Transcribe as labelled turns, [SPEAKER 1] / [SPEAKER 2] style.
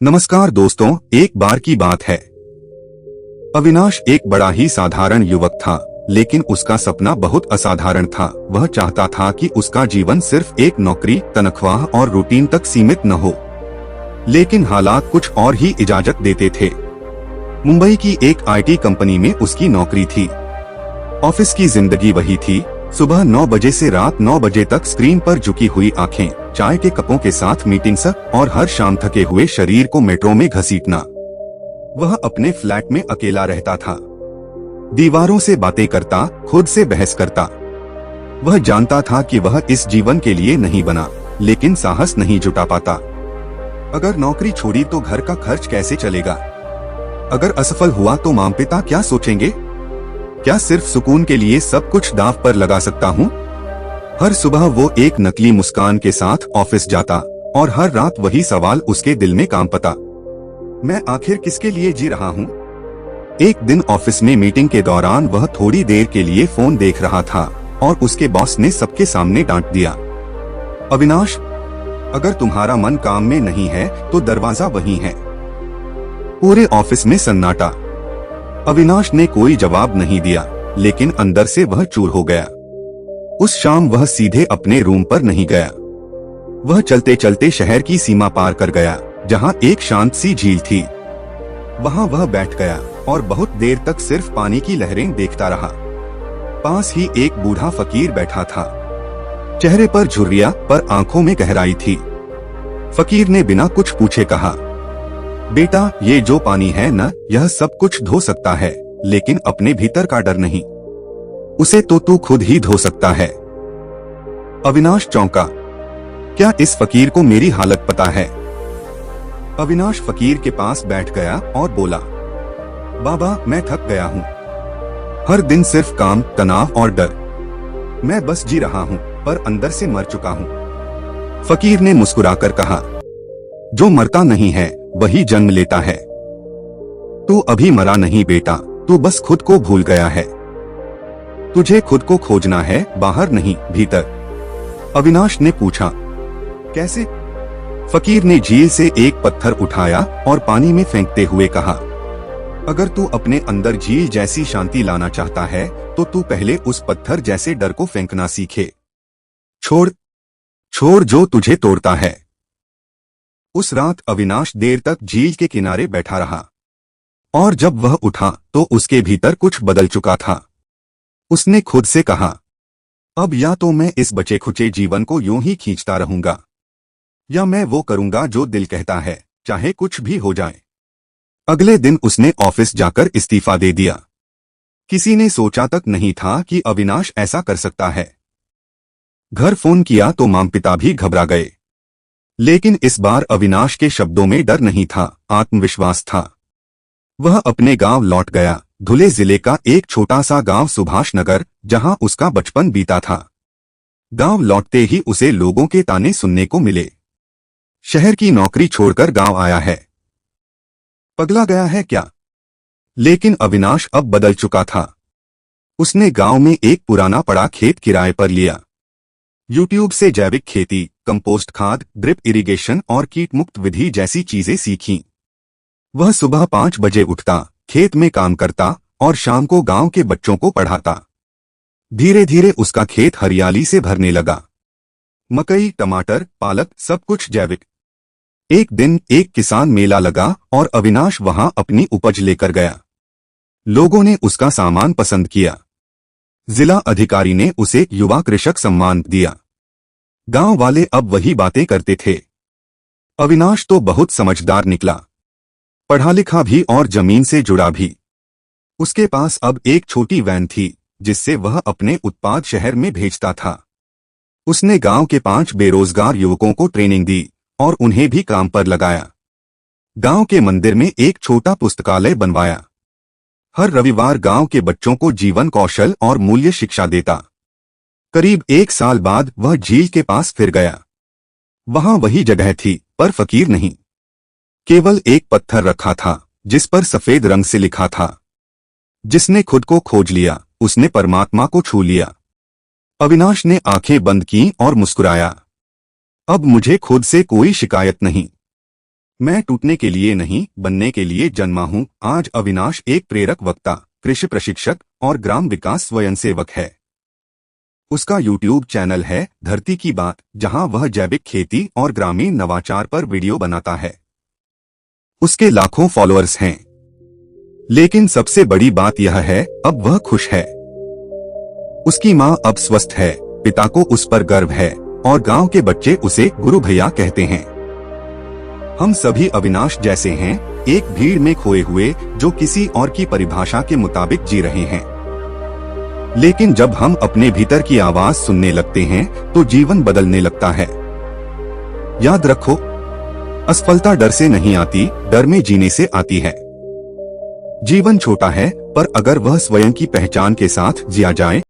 [SPEAKER 1] नमस्कार दोस्तों, एक बार की बात है। अविनाश एक बड़ा ही साधारण युवक था, लेकिन उसका सपना बहुत असाधारण था। वह चाहता था कि उसका जीवन सिर्फ एक नौकरी, तनख्वाह और रूटीन तक सीमित न हो। लेकिन हालात कुछ और ही इजाजत देते थे। मुंबई की एक आईटी कंपनी में उसकी नौकरी थी। ऑफिस की जिंदगी वही थी, सुबह 9 बजे से रात 9 बजे तक स्क्रीन पर झुकी हुई आंखें, चाय के कपों के साथ मीटिंग्स और हर शाम थके हुए शरीर को मेट्रो में घसीटना। वह अपने फ्लैट में अकेला रहता था, दीवारों से बातें करता, खुद से बहस करता। वह जानता था कि वह इस जीवन के लिए नहीं बना, लेकिन साहस नहीं जुटा पाता। अगर नौकरी छोड़ी तो घर का खर्च कैसे चलेगा? अगर असफल हुआ तो माँ पिता क्या सोचेंगे? क्या सिर्फ सुकून के लिए सब कुछ दांव पर लगा सकता हूँ? हर सुबह वो एक नकली मुस्कान के साथ ऑफिस जाता और हर रात वही सवाल उसके दिल में कांपता, मैं आखिर किसके लिए जी रहा हूँ? एक दिन ऑफिस में मीटिंग के दौरान वह थोड़ी देर के लिए फोन देख रहा था और उसके बॉस ने सबके सामने डांट दिया, अविनाश, अगर तुम्हारा मन काम में नहीं है तो दरवाजा वहीं है। पूरे ऑफिस में सन्नाटा। अविनाश ने कोई जवाब नहीं दिया, लेकिन अंदर से वह चूर हो गया। उस शाम वह सीधे अपने रूम पर नहीं गया। वह चलते चलते शहर की सीमा पार कर गया, जहां एक शांत सी झील थी। वहां वह बैठ गया और बहुत देर तक सिर्फ पानी की लहरें देखता रहा। पास ही एक बूढ़ा फकीर बैठा था। चेहरे पर झुर्रियां पर आंखों में गहराई थी। फकीर ने बिना कुछ पूछे कहा, बेटा, ये जो पानी है न, यह सब कुछ धो सकता है, लेकिन अपने भीतर का डर नहीं। उसे तो तू खुद ही धो सकता है। अविनाश चौंका। क्या इस फकीर को मेरी हालत पता है? अविनाश फकीर के पास बैठ गया और बोला, बाबा, मैं थक गया हूँ। हर दिन सिर्फ काम, तनाव और डर। मैं बस जी रहा हूँ, पर अंदर से मर चुका हूँ। फकीर ने मुस्कुराकर कहा, जो मरता नहीं है वही जन्म लेता है। तू अभी मरा नहीं बेटा, तू बस खुद को भूल गया है। तुझे खुद को खोजना है, बाहर नहीं, भीतर। अविनाश ने पूछा, कैसे? फकीर ने झील से एक पत्थर उठाया और पानी में फेंकते हुए कहा, अगर तू अपने अंदर झील जैसी शांति लाना चाहता है तो तू पहले उस पत्थर जैसे डर को फेंकना सीखे। छोड़ छोड़ जो तुझे तोड़ता है। उस रात अविनाश देर तक झील के किनारे बैठा रहा, और जब वह उठा तो उसके भीतर कुछ बदल चुका था। उसने खुद से कहा, अब या तो मैं इस बचे खुचे जीवन को यूं ही खींचता रहूंगा, या मैं वो करूंगा जो दिल कहता है, चाहे कुछ भी हो जाए। अगले दिन उसने ऑफिस जाकर इस्तीफा दे दिया। किसी ने सोचा तक नहीं था कि अविनाश ऐसा कर सकता है। घर फोन किया तो माँ पिता भी घबरा गए। लेकिन इस बार अविनाश के शब्दों में डर नहीं था, आत्मविश्वास था। वह अपने गांव लौट गया, धुले जिले का एक छोटा सा गांव सुभाष नगर, जहां उसका बचपन बीता था। गांव लौटते ही उसे लोगों के ताने सुनने को मिले, शहर की नौकरी छोड़कर गांव आया है, पगला गया है क्या? लेकिन अविनाश अब बदल चुका था। उसने गांव में एक पुराना पड़ा खेत किराए पर लिया। यूट्यूब से जैविक खेती, कंपोस्ट खाद, ड्रिप इरिगेशन और कीट मुक्त विधि जैसी चीजें सीखीं। वह सुबह 5 बजे उठता, खेत में काम करता और शाम को गांव के बच्चों को पढ़ाता। धीरे धीरे उसका खेत हरियाली से भरने लगा। मकई, टमाटर, पालक, सब कुछ जैविक। एक दिन एक किसान मेला लगा और अविनाश वहां अपनी उपज लेकर गया। लोगों ने उसका सामान पसंद किया। जिला अधिकारी ने उसे युवा कृषक सम्मान दिया। गांव वाले अब वही बातें करते थे। अविनाश तो बहुत समझदार निकला, पढ़ा लिखा भी और जमीन से जुड़ा भी। उसके पास अब एक छोटी वैन थी, जिससे वह अपने उत्पाद शहर में भेजता था। उसने गांव के 5 बेरोजगार युवकों को ट्रेनिंग दी और उन्हें भी काम पर लगाया। गांव के मंदिर में एक छोटा पुस्तकालय बनवाया। हर रविवार गांव के बच्चों को जीवन कौशल और मूल्य शिक्षा देता। करीब 1 साल बाद वह झील के पास फिर गया। वहां वही जगह थी, पर फकीर नहीं। केवल एक पत्थर रखा था, जिस पर सफेद रंग से लिखा था, जिसने खुद को खोज लिया उसने परमात्मा को छू लिया। अविनाश ने आंखें बंद की और मुस्कुराया, अब मुझे खुद से कोई शिकायत नहीं। मैं टूटने के लिए नहीं, बनने के लिए जन्मा हूँ। आज अविनाश एक प्रेरक वक्ता, कृषि प्रशिक्षक और ग्राम विकास स्वयंसेवक है। उसका यूट्यूब चैनल है धरती की बात, जहां वह जैविक खेती और ग्रामीण नवाचार पर वीडियो बनाता है। उसके लाखों फॉलोअर्स हैं। लेकिन सबसे बड़ी बात यह है, अब वह खुश है। उसकी माँ अब स्वस्थ है, पिता को उस पर गर्व है और गांव के बच्चे उसे गुरु भैया कहते हैं। हम सभी अविनाश जैसे हैं, एक भीड़ में खोए हुए जो किसी और की परिभाषा के मुताबिक जी रहे हैं। लेकिन जब हम अपने भीतर की आवाज सुनने लगते हैं तो जीवन बदलने लगता है। याद रखो, असफलता डर से नहीं आती, डर में जीने से आती है। जीवन छोटा है, पर अगर वह स्वयं की पहचान के साथ जिया जाए